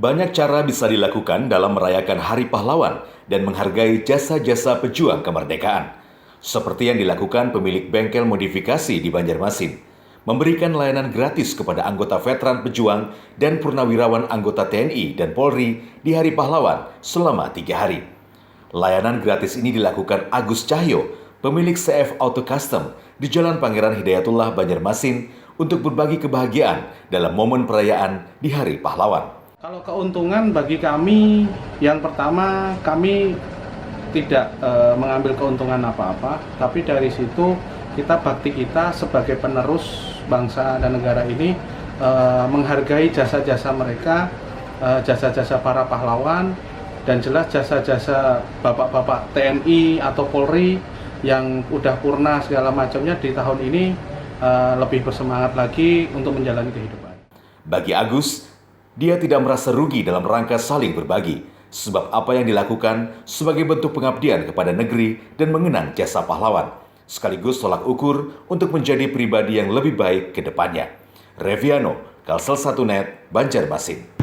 Banyak cara bisa dilakukan dalam merayakan Hari Pahlawan dan menghargai jasa-jasa pejuang kemerdekaan. Seperti yang dilakukan pemilik bengkel modifikasi di Banjarmasin, memberikan layanan gratis kepada anggota veteran pejuang dan purnawirawan anggota TNI dan Polri di Hari Pahlawan selama 3 hari. Layanan gratis ini dilakukan Agus Cahyo, pemilik CF Auto Custom di Jalan Pangeran Hidayatullah, Banjarmasin, untuk berbagi kebahagiaan dalam momen perayaan di Hari Pahlawan. Kalau keuntungan bagi kami, yang pertama kami tidak mengambil keuntungan apa-apa, tapi dari situ bakti kita sebagai penerus bangsa dan negara ini menghargai jasa-jasa mereka, jasa-jasa para pahlawan, dan jelas jasa-jasa bapak-bapak TNI atau Polri yang udah purna segala macamnya di tahun ini lebih bersemangat lagi untuk menjalani kehidupan. Bagi Agus, dia tidak merasa rugi dalam rangka saling berbagi, sebab apa yang dilakukan sebagai bentuk pengabdian kepada negeri dan mengenang jasa pahlawan, sekaligus tolak ukur untuk menjadi pribadi yang lebih baik ke depannya. Reviano, Kalsel 1 Net, Banjarmasin.